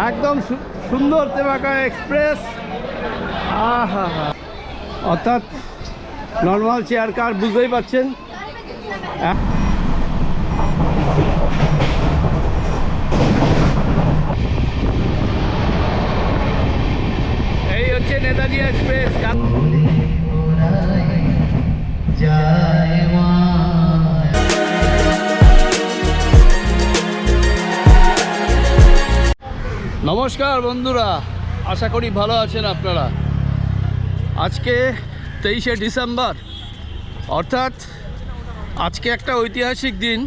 একদম সুন্দর তেমাকা এক্সপ্রেস। আহা হা, অর্থাৎ নর্মাল চেয়ার কার, বুঝতেই পারছেন। এই হচ্ছে নেতাজি এক্সপ্রেস। নমস্কার বন্ধুরা, আশা করি ভালো আছেন আপনারা। আজকে 23শে ডিসেম্বর, অর্থাৎ আজকে একটা ঐতিহাসিক দিন।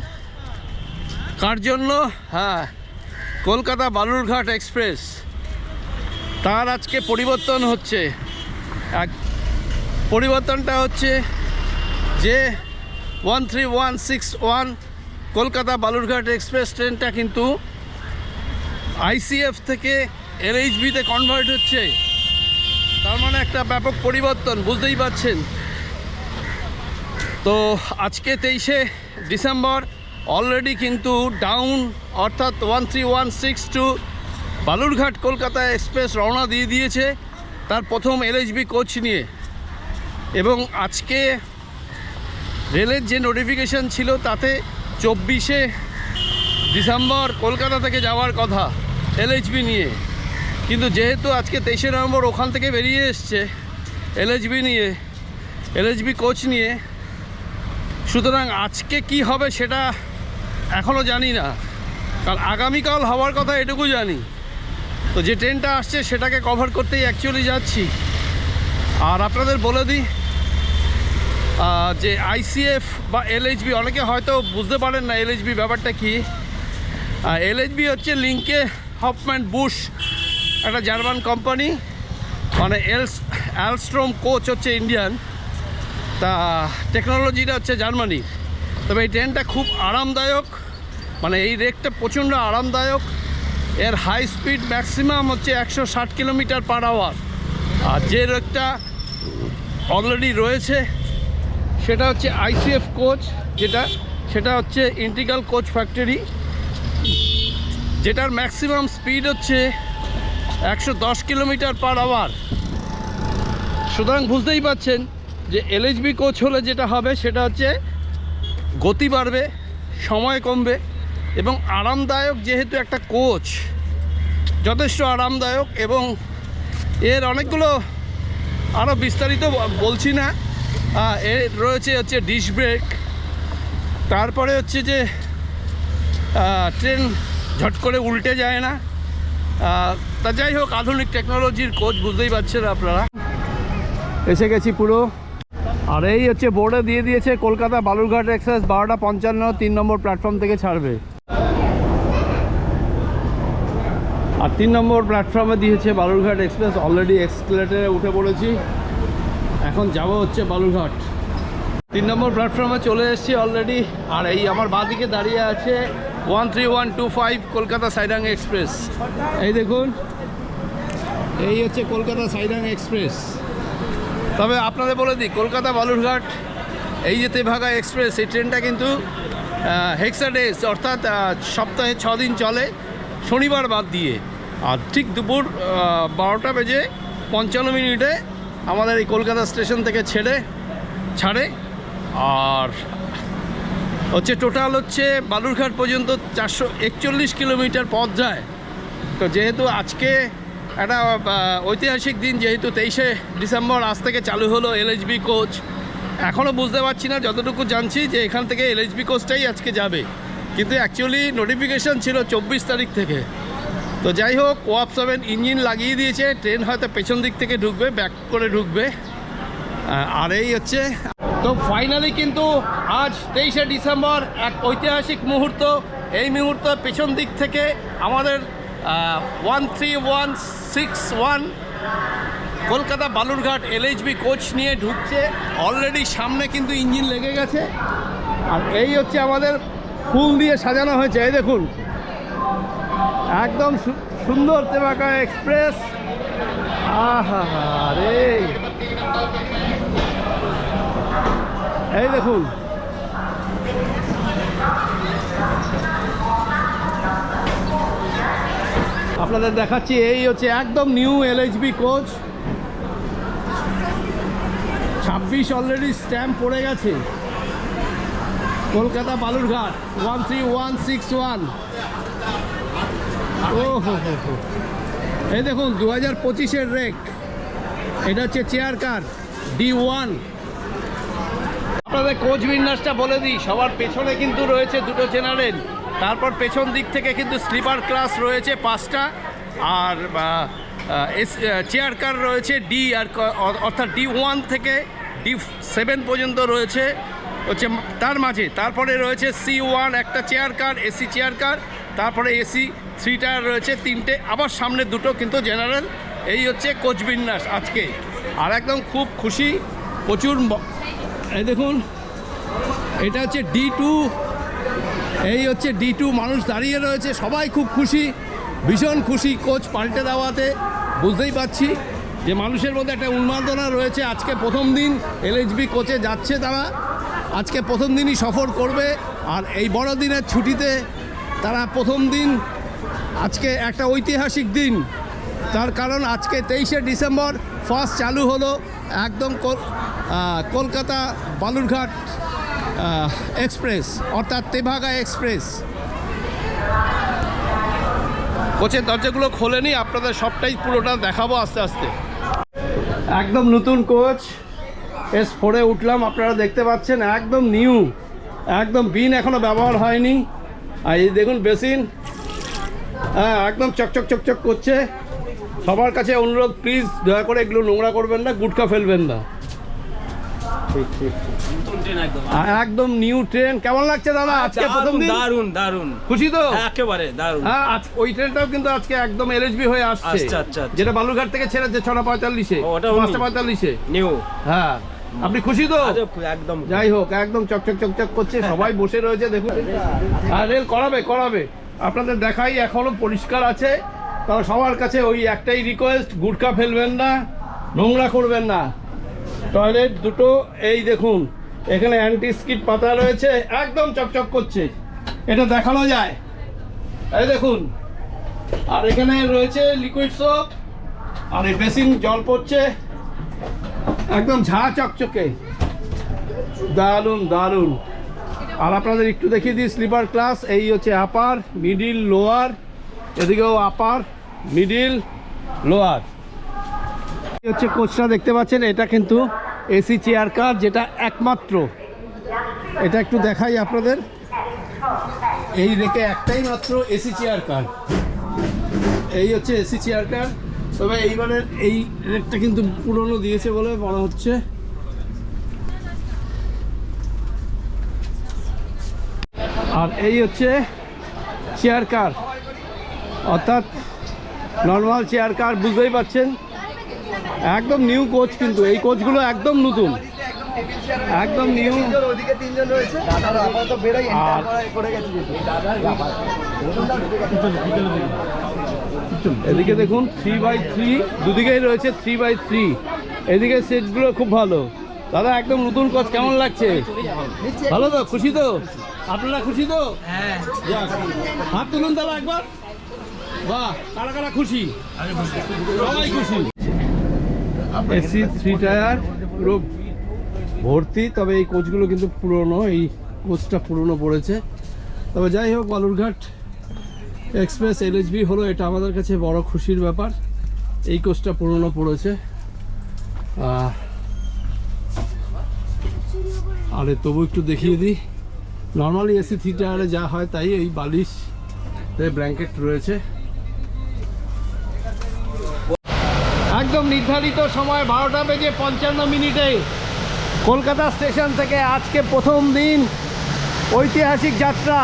কার জন্য? হ্যাঁ, কলকাতা বালুরঘাট এক্সপ্রেস, তার আজকে পরিবর্তন হচ্ছে। পরিবর্তনটা হচ্ছে যে 13161 কলকাতা বালুরঘাট এক্সপ্রেস ট্রেনটা কিন্তু আইসিএফ থেকে এলএইচবিতে কনভার্ট হচ্ছে। তার মানে একটা ব্যাপক পরিবর্তন, বুঝতেই পারছেন। তো আজকে 23শে ডিসেম্বর অলরেডি কিন্তু ডাউন, অর্থাৎ 13162 বালুরঘাট কলকাতা এক্সপ্রেস রওনা দিয়ে দিয়েছে তার প্রথম এলএইচবি কোচ নিয়ে। এবং আজকে রেলের যে নোটিফিকেশান ছিল তাতে 24শে ডিসেম্বর কলকাতা থেকে যাওয়ার কথা এলএইচবি নিয়ে, কিন্তু যেহেতু আজকে 23শে নভেম্বর ওখান থেকে বেরিয়ে এসছে এলএইচবি নিয়ে, এলএইচবি কোচ নিয়ে, সুতরাং আজকে কি হবে সেটা এখনও জানি না। কারণ আগামীকাল হওয়ার কথা এটুকু জানি। তো যে ট্রেনটা আসছে সেটাকে কভার করতেই অ্যাকচুয়ালি যাচ্ছি। আর আপনাদের বলে দিই যে আইসিএফ বা এলএইচবি, অনেকে হয়তো বুঝতে পারেন না এলএইচবি ব্যাপারটা কি। এলএইচবি হচ্ছে লিঙ্কে হফম্যান বুশ, একটা জার্মান কোম্পানি, মানে অ্যালস্ট্রোম কোচ হচ্ছে ইন্ডিয়ান, তা টেকনোলজিটা হচ্ছে জার্মানির। তবে এই ট্রেনটা খুব আরামদায়ক, মানে এই রেকটা প্রচণ্ড আরামদায়ক। এর হাই স্পিড ম্যাক্সিমাম হচ্ছে 160 কিলোমিটার পার আওয়ার। আর যে রেকটা অলরেডি রয়েছে সেটা হচ্ছে আইসিএফ কোচ, সেটা হচ্ছে ইন্টিগ্রাল কোচ ফ্যাক্টরি, যেটার ম্যাক্সিমাম স্পিড হচ্ছে 110 কিলোমিটার পার আওয়ার। সুতরাং বুঝতেই পারছেন যে এলএইচবি কোচ হলে যেটা হবে সেটা হচ্ছে গতি বাড়বে, সময় কমবে এবং আরামদায়ক। যেহেতু একটা কোচ যথেষ্ট আরামদায়ক, এবং এর অনেকগুলো আরও বিস্তারিত বলছি না। এর রয়েছে হচ্ছে ডিস্ক ব্রেক, তারপরে হচ্ছে যে ট্রেন ঝট করে উল্টে যায় না। তা যাই হোক, আধুনিক টেকনোলজির কোচ, বুঝতেই পারছেন আপনারা। এসে গেছি পুরো। আর এই হচ্ছে বোর্ডে দিয়ে দিয়েছে কলকাতা বালুরঘাট এক্সপ্রেস 12:55 3 নম্বর প্ল্যাটফর্ম থেকে ছাড়বে। আর 3 নম্বর প্ল্যাটফর্মে দিয়েছে বালুরঘাট এক্সপ্রেস। অলরেডি এক্সকেলেটারে উঠে পড়েছি, এখন যাব হচ্ছে বালুরঘাট। 3 নম্বর প্ল্যাটফর্মে চলে এসেছি অলরেডি। আর এই আমার বাঁদিকে দাঁড়িয়ে আছে 13125 কলকাতা সাইডাং এক্সপ্রেস। এই দেখুন, এই হচ্ছে কলকাতা সাইডাং এক্সপ্রেস। তবে আপনাদের বলে দিই, কলকাতা বালুরঘাট এই যে তেভাগা এক্সপ্রেস, এই ট্রেনটা কিন্তু হেক্সাডেজ, অর্থাৎ সপ্তাহে 6 দিন চলে, শনিবার বাদ দিয়ে। আর ঠিক দুপুর 12:55 আমাদের এই কলকাতা স্টেশন থেকে ছাড়ে। আর হচ্ছে টোটাল হচ্ছে বালুরঘাট পর্যন্ত 441 কিলোমিটার পথ যায়। তো যেহেতু আজকে একটা ঐতিহাসিক দিন, যেহেতু 23শে ডিসেম্বর আজ থেকে চালু হলো এলএইচবি কোচ। এখনও বুঝতে পারছি না, যতটুকু জানছি যে এখান থেকে এলএইচবি কোচটাই আজকে যাবে, কিন্তু অ্যাকচুয়ালি নোটিফিকেশান ছিল 24 তারিখ থেকে। তো যাই হোক, ওয়াপ 7 ইঞ্জিন লাগিয়ে দিয়েছে, ট্রেন হয়তো পেছন দিক থেকে ঢুকবে, ব্যাক করে ঢুকবে। আর এই হচ্ছে, তো ফাইনালি কিন্তু আজ 23শে ডিসেম্বর এক ঐতিহাসিক মুহূর্ত। এই মুহূর্তে পেছন দিক থেকে আমাদের 13161 কলকাতা বালুরঘাট এলএইচবি কোচ নিয়ে ঢুকছে। অলরেডি সামনে কিন্তু ইঞ্জিন লেগে গেছে। আর এই হচ্ছে আমাদের ফুল দিয়ে সাজানো হয়েছে, এই দেখুন, একদম সুন্দর তেমাকা এক্সপ্রেস। আহা রে, এই দেখুন, আপনাদের দেখাচ্ছি, এই হচ্ছে একদম new LHB coach. 26 already stamp পড়ে গেছে। কলকাতা বালুরঘাট 13161। ও হো হো হো, এই দেখুন 2025-এর রেক। এটা হচ্ছে চেয়ার কার D1। আপনাদের কোচ বিন্যাসটা বলে দিই, সবার পেছনে কিন্তু রয়েছে দুটো জেনারেল, তারপর পেছন দিক থেকে কিন্তু স্লিপার ক্লাস রয়েছে 5টা, আর চেয়ার কার রয়েছে ডি, আর অর্থাৎ D1 থেকে D7 পর্যন্ত রয়েছে হচ্ছে তার মাঝে। তারপরে রয়েছে C1 একটা chair car, AC chair car, তারপরে এসি 3 টায়ার রয়েছে 3টে, আবার সামনে দুটো কিন্তু জেনারেল। এই হচ্ছে কোচ বিন্যাস আজকে। আর একদম খুব খুশি, প্রচুর। এই দেখুন, এটা হচ্ছে D2, এই হচ্ছে D2, মানুষ দাঁড়িয়ে রয়েছে, সবাই খুব খুশি, ভীষণ খুশি কোচ পাল্টে দেওয়াতে। বুঝতেই পারছি যে মানুষের মধ্যে একটা উন্মাদনা রয়েছে। আজকে প্রথম দিন এলএইচবি কোচে যাচ্ছে তারা, আজকে প্রথম দিনই সফর করবে। আর এই বড়দিনের ছুটিতে তারা প্রথম দিন, আজকে একটা ঐতিহাসিক দিন। তার কারণ আজকে 23শে ডিসেম্বর ফার্স্ট চালু হলো একদম কলকাতা বালুরঘাট এক্সপ্রেস, অর্থাৎ তেভাগা এক্সপ্রেস। কোচের দরজাগুলো খোলেনি, আপনাদের সবটাই পুরোটা দেখাবো আস্তে আস্তে। একদম নতুন কোচ, S4-এ উঠলাম, আপনারা দেখতে পাচ্ছেন একদম নিউ, একদম বিন এখনো ব্যবহার হয়নি। আর এই দেখুন বেসিন, হ্যাঁ একদম চকচক চকচক করছে। সবার কাছে অনুরোধ, প্লিজ দয়া করে এগুলো নোংরা করবেন না, গুটকা ফেলবেন না। একদম নিউ ট্রেন। কেমন লাগছে দাদা আজকে প্রথম দিন? দারুন দারুন, খুশি তো? একেবারে দারুন। হ্যাঁ, ওই ট্রেনটাও কিন্তু আজকে একদম এলএইচবি হয়ে আসছে। আচ্ছা, যেটা বালুরঘাট থেকে ছেড়েছে 6:45-এ, 5:45-এ নিউ। হ্যাঁ, আপনি খুশি তো? একদম। যাই হোক, একদম চকচক চকচক করছে, সবাই বসে রয়েছে দেখুন। আর রেল করাবে আপনাদের দেখাই, এখনো পরিষ্কার আছে। তবে সবার কাছে ওই একটাই রিকোয়েস্ট, গুটকা ফেলবেন না, নোংরা করবেন না। টয়লেট দুটো, এই দেখুন এখানে অ্যান্টি স্কিড পাতা রয়েছে, একদম চকচক করছে, এটা দেখানো যায়। এই দেখুন, আর এখানে রয়েছে লিকুইড সোপ, আর এই বেসিন জল পড়ছে, একদম ঝা চকচকে, দারুণ দারুণ। আর আপনাদের একটু দেখিয়ে দিই স্লিপার ক্লাস। এই হচ্ছে আপার, মিডিল, লোয়ার, এদিকেও আপার, মিডিল, লোয়ার। এই হচ্ছে কোচটা দেখতে পাচ্ছেন, এটা কিন্তু এসি চেয়ার কার, যেটা একমাত্র। এটা একটু দেখাই আপনাদের, এই রেকে একটাই মাত্র এসি চেয়ার কার। এই হচ্ছে এসি চেয়ার কার। তবে এইবারের এই রেকটা কিন্তু পুরনো দিয়েছে বলে মনে হচ্ছে। আর এই হচ্ছে চেয়ার কার, অর্থাৎ নর্মাল চেয়ার কার, বুঝতেই পারছেন একদম নিউ কোচ। কিন্তু এই কোচগুলো একদম নতুন, একদম নিউ। এদিকে দেখুন 3x3, দুদিকেই রয়েছে 3x3। এদিকে সিটগুলো খুব ভালো। দাদা একদম নতুন কোচ, কেমন লাগছে? ভালো তো? খুশি তো? আপনারা খুশি তো? হ্যাঁ। হাত তুলুন তাহলে একবার। বাহ, কারা কারা খুশি? সবাই খুশি। এসি 3 টায়ার পুরো ভর্তি। তবে এই কোচগুলো কিন্তু পুরনো, এই কোচটা পুরনো পড়েছে। তবে যাই হোক, বালুরঘাট এক্সপ্রেস এলএইচবি হলো, এটা আমাদের কাছে বড় খুশির ব্যাপার। এই কোচটা পুরনো পড়েছে। আরে তবু একটু দেখিয়ে দিই, নর্মালি এসি 3 টায়ারে যা হয় তাই, এই বালিশ ব্ল্যাঙ্কেট রয়েছে। একদম নির্ধারিত সময় 12:55 কলকাতা স্টেশন থেকে আজকে প্রথম দিন ঐতিহাসিক যাত্রা।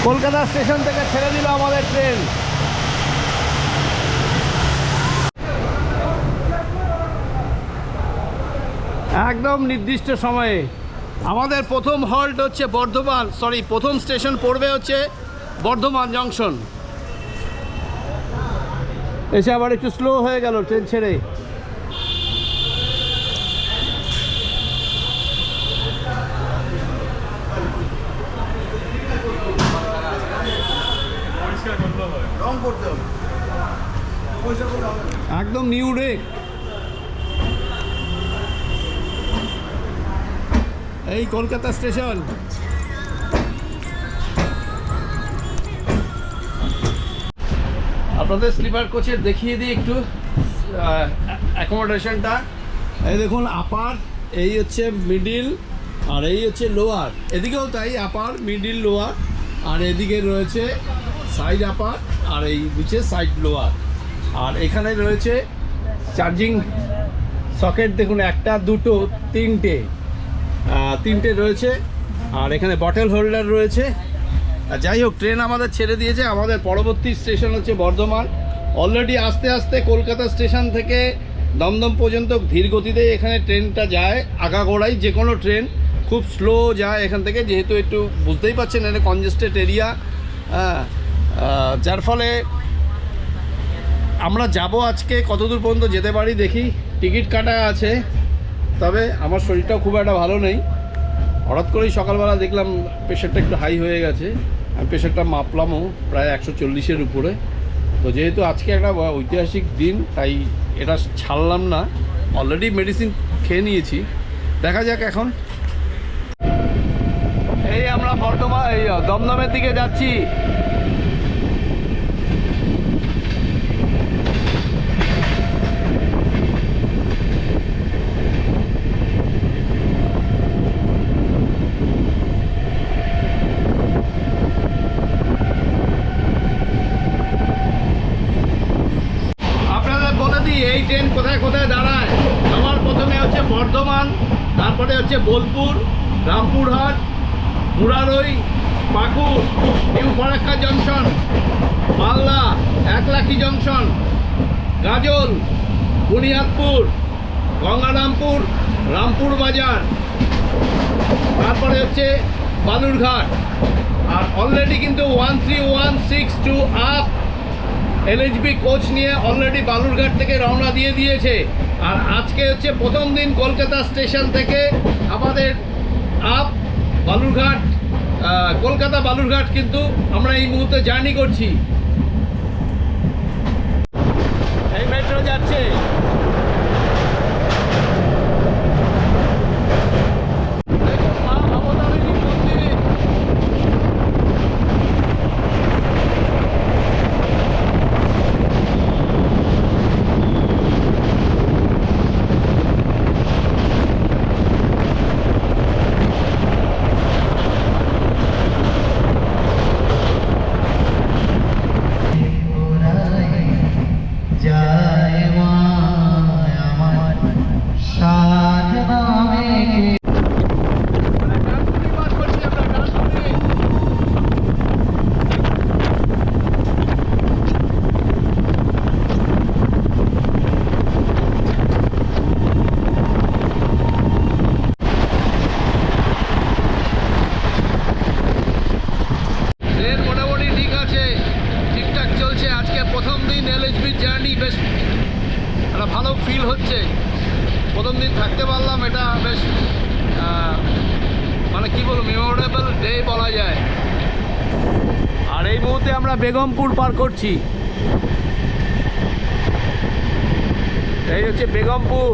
কলকাতা স্টেশন থেকে ছেড়ে দিল আমাদের ট্রেন। একদম নির্দিষ্ট সময়ে। আমাদের প্রথম হল্ট হচ্ছে বর্ধমান, প্রথম স্টেশন পড়বে হচ্ছে বর্ধমান জংশন। এসে আবার একটু স্লো হয়ে গেল ট্রেন ছেড়ে। রং করতে হবে, পয়সা করলে হবে না। একদম নিউ রেক। এই কলকাতা স্টেশন। আপনাদের স্লিপার কোচের দেখিয়ে দিই একটু অ্যাকোমোডেশনটা। এই দেখুন আপার, এই হচ্ছে মিডিল, আর এই হচ্ছে লোয়ার। এদিকেও তাই, আপার, মিডিল, লোয়ার, আর এদিকে রয়েছে সাইড আপার, আর এই নিচে সাইড লোয়ার। আর এখানে রয়েছে চার্জিং সকেট, দেখুন একটা, দুটো, তিনটে রয়েছে। আর এখানে বটল হোল্ডার রয়েছে। আর যাই হোক, ট্রেন আমাদের ছেড়ে দিয়েছে। আমাদের পরবর্তী স্টেশন হচ্ছে বর্ধমান। অলরেডি আস্তে আস্তে কলকাতা স্টেশন থেকে দমদম পর্যন্ত ধীর গতিতে এখানে ট্রেনটা যায়। আগাগোড়াই যে কোনো ট্রেন খুব স্লো যায় এখান থেকে, যেহেতু একটু বুঝতেই পারছেন এটা কনজেস্টেড এরিয়া। যার ফলে আমরা যাব আজকে কতদূর পর্যন্ত যেতে পারি দেখি। টিকিট কাটা আছে, তবে আমার শরীরটাও খুব একটা ভালো নেই। হঠাৎ করেই সকালবেলা দেখলাম প্রেশারটা একটু হাই হয়ে গেছে। আমি প্রেশারটা মাপলামও প্রায় 140-এর উপরে। তো যেহেতু আজকে একটা ঐতিহাসিক দিন, তাই এটা ছাড়লাম না। অলরেডি মেডিসিন খেয়ে নিয়েছি, দেখা যাক এখন। এই আমরা বর্ধমান, এই দমদমের দিকে যাচ্ছি। এই ট্রেন কোথায় কোথায় দাঁড়ায়। আমার প্রথমে হচ্ছে বর্ধমান, তারপরে হচ্ছে Bolpur, Rampurhat, Murarai, Pakur, new Farakka junction, Malda, Eklakhi junction, Gazole, Buniadpur, Gangarampur, Rampur বাজার, তারপরে হচ্ছে বালুরঘাট। আর অলরেডি কিন্তু 13162 আপ LHB কোচ নিয়ে অলরেডি বালুরঘাট থেকে রওনা দিয়ে দিয়েছে। আর আজকে হচ্ছে প্রথম দিন কলকাতা স্টেশন থেকে আমাদের আপ বালুরঘাট, কলকাতা বালুরঘাট কিন্তু আমরা এই মুহূর্তে জার্নি করছি। এই মেট্রো যাচ্ছে। ভালো ফিল হচ্ছে। প্রথম দিন থাকতে পারলাম, এটা বেশ মানে কি বলবো, মেমোরেবল ডে বলা যায়। আর এই মুহূর্তে আমরা বেগমপুর পার করছি। এই হচ্ছে বেগমপুর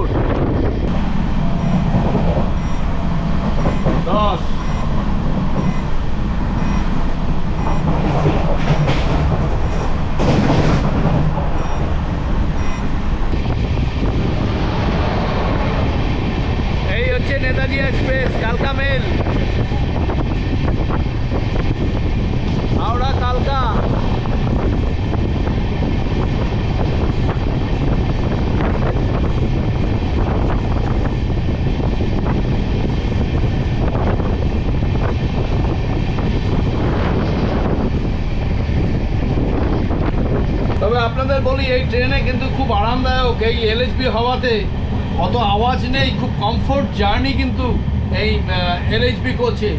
10। নেতাজি এক্সপ্রেস, কালকা মেল, হাওড়া কালকা। তবে আপনাদের বলি, এই ট্রেনে কিন্তু খুব আরামদায়ক। এই LHB হওয়াতে অত আওয়াজ নেই, খুব কমফোর্ট জার্নি কিন্তু এই LHB কোচে।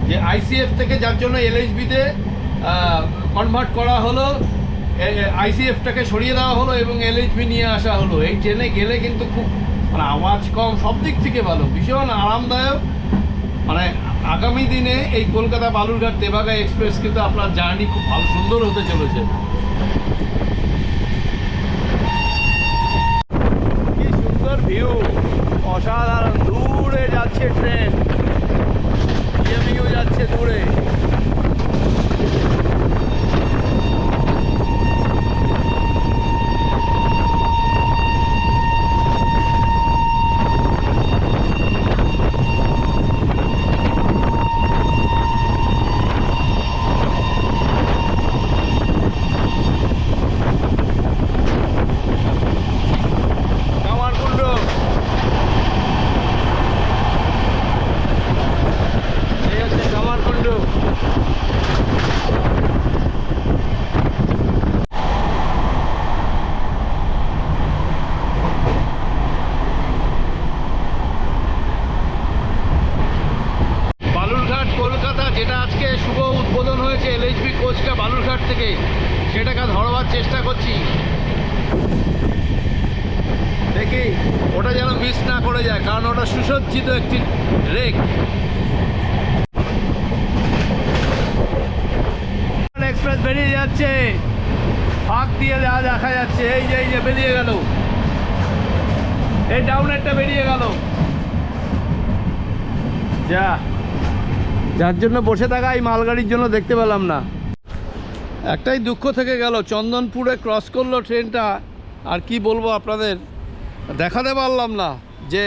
যে ICF থেকে যার জন্য LHBতে কনভার্ট করা হলো, ICFটাকে সরিয়ে দেওয়া হলো এবং LHB নিয়ে আসা হলো। এই ট্রেনে গেলে কিন্তু খুব মানে আওয়াজ কম, সব দিক থেকে ভালো, ভীষণ আরামদায়ক। মানে আগামী দিনে এই কলকাতা বালুরঘাট তেভাগা এক্সপ্রেস কিন্তু আপনার জার্নি খুব ভালো সুন্দর হতে চলেছে। কি সুন্দর ভিউ, অসাধারণ। দূরে যাচ্ছে ট্রেন, যাচ্ছে দূরে। যেটা আজকে শুভ উদ্বোধন হয়েছে LHB কোচটা বালুরঘাট থেকে, সেটাকে ধরবার চেষ্টা করছি। দেখি ওটা যেন মিস না করে যায়, কারণ ওটা সুসজ্জিত একটি রেক। এক্সপ্রেস বেরিয়ে যাচ্ছে, ফাঁক দিয়ে যা দেখা যাচ্ছে। এই যে বেরিয়ে গেল, এই ডাউনেরটা বেরিয়ে গেল। যার জন্য বসে থাকা এই মালগাড়ির জন্য দেখতে পেলাম না। একটাই দুঃখ থেকে গেল, চন্দনপুরে ক্রস করলো ট্রেনটা, আর কি বলবো আপনাদের, দেখাতে পারলাম না যে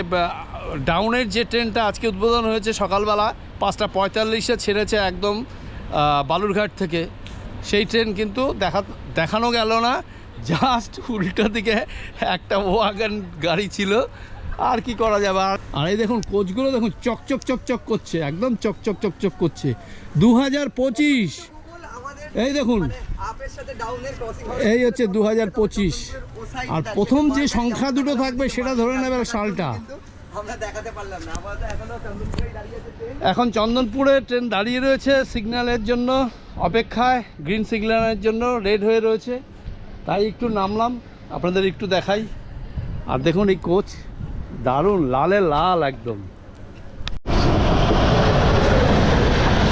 ডাউনের যে ট্রেনটা আজকে উদ্বোধন হয়েছে সকালবেলা 5:45-এ ছেড়েছে একদম বালুরঘাট থেকে, সেই ট্রেন কিন্তু দেখানো গেল না। জাস্ট উল্টো দিকে একটা ওয়াগন গাড়ি ছিল, আর কি করা যাবে। আর এই দেখুন কোচগুলো দেখুন, চকচক চকচক করছে, একদম চকচক চকচক করছে। 2025, এই দেখুন, এই হচ্ছে 2025। আর প্রথম যে সংখ্যা দুটো থাকবে সেটা ধরে নেবে সালটা। এখন চন্দনপুরে ট্রেন দাঁড়িয়ে রয়েছে সিগন্যালের জন্য অপেক্ষায়, গ্রিন সিগন্যালের জন্য রেড হয়ে রয়েছে। তাই একটু নামলাম, আপনাদের একটু দেখাই। আর দেখুন এই কোচ দারুণ, লালে লাল একদম।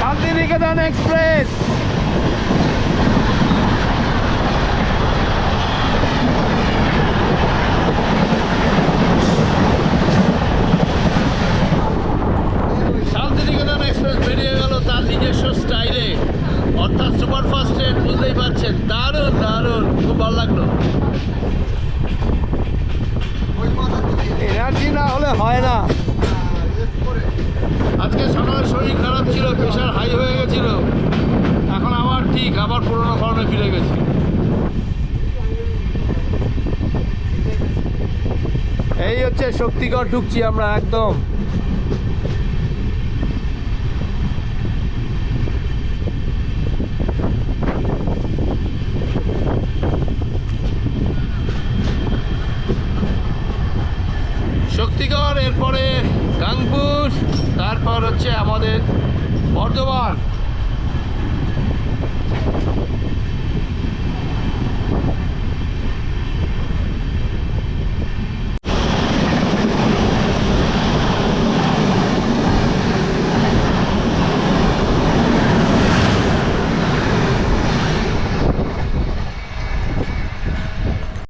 শান্তিনিকেতন এক্সপ্রেস বেরিয়ে গেল তার নিজস্ব স্টাইলে, অর্থাৎ সুপারফাস্ট ট্রেন, বুঝতেই পারছেন। দারুণ দারুণ, খুব ভালো লাগলো। এনার্জি না হলে হয় না। আজকে সকালে শরীর খারাপ ছিল, প্রেশার হাই হয়ে গেছিল, এখন আবার ঠিক, আবার পুরোনো ফর্মে ফিরে গেছি। এই হচ্ছে শক্তিগড়, ঢুকছি আমরা একদম। শক্তিগড়, এরপরে গাংপুর, তারপর হচ্ছে আমাদের বর্ধমান।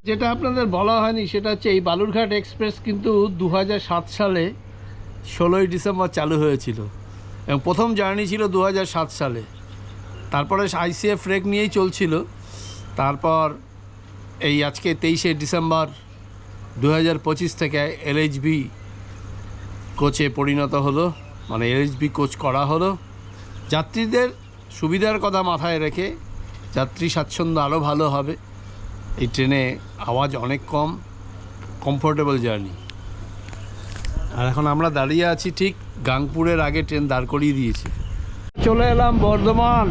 যেটা আপনাদের বলা হয়নি সেটা হচ্ছে এই বালুরঘাট এক্সপ্রেস কিন্তু 2007 সালে 16ই ডিসেম্বর চালু হয়েছিল, এবং প্রথম জার্নি ছিল 2007 সালে। তারপরে ICF রেক নিয়েই চলছিল। তারপর এই আজকে 23শে ডিসেম্বর 2025 থেকে LHB কোচে পরিণত হলো, মানে LHB কোচ করা হলো। যাত্রীদের সুবিধার কথা মাথায় রেখে যাত্রী স্বাচ্ছন্দ্য আরও ভালো হবে। এই ট্রেনে আওয়াজ অনেক কম, কমফোর্টেবল জার্নি। আর এখন আমরা দাঁড়িয়ে আছি ঠিক গাংপুরের আগে, ট্রেন দাঁড় করিয়ে দিয়েছে। চলে এলাম বর্ধমান।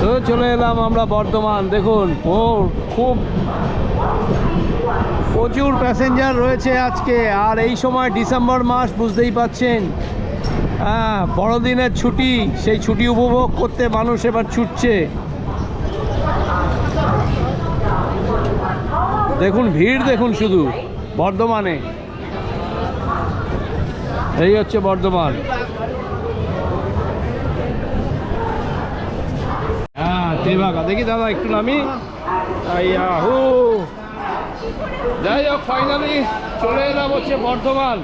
তো চলে এলাম আমরা বর্ধমান। দেখুন খুব প্রচুর প্যাসেঞ্জার রয়েছে আজকে, আর এই সময় ডিসেম্বর মাস, বুঝতেই পাচ্ছেন হ্যাঁ, বড়দিনের ছুটি, সেই ছুটি উপভোগ করতে মানুষ এবার ছুটছে। দেখুন ভিড়, দেখুন শুধু বর্ধমানে। এই হচ্ছে বর্ধমান। হ্যাঁ, তেভাগা দেখি দাদা একটু নামি। ইয়াহু, যাই হোক ফাইনালি চলে এলাম হচ্ছে বর্ধমান।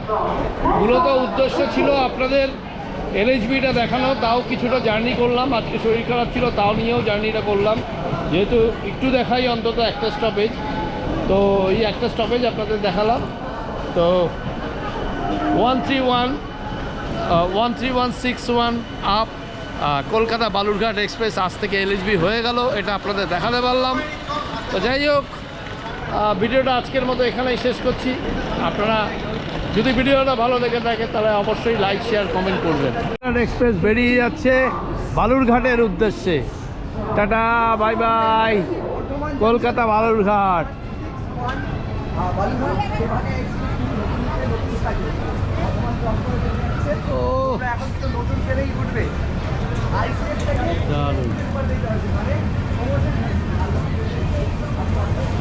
মূলত উদ্দেশ্য ছিল আপনাদের এলএইচবিটা দেখানো, তাও কিছুটা জার্নি করলাম। আজকে শরীর খারাপ ছিল, তাও নিয়েও জার্নিটা করলাম, যেহেতু একটু দেখাই অন্তত একটা স্টপেজ। তো এই একটা স্টপেজ আপনাদের দেখালাম। তো 13161 আপ কলকাতা বালুরঘাট এক্সপ্রেস আজ থেকে এলএইচবি হয়ে গেল, এটা আপনাদের দেখাতে পারলাম। তো যাই হোক, ভিডিওটা আজকের মতো এখানেই শেষ করছি। আপনারা যদি ভিডিওটা ভালো দেখে থাকে তাহলে অবশ্যই লাইক, শেয়ার, কমেন্ট করবেন। এক্সপ্রেস বেরিয়ে যাচ্ছে বালুরঘাটের উদ্দেশ্যে। Tata, bye bye. Kolkata Balurghat. ও এখন তো নতুন ট্রেনেই উঠবে। দারুণ।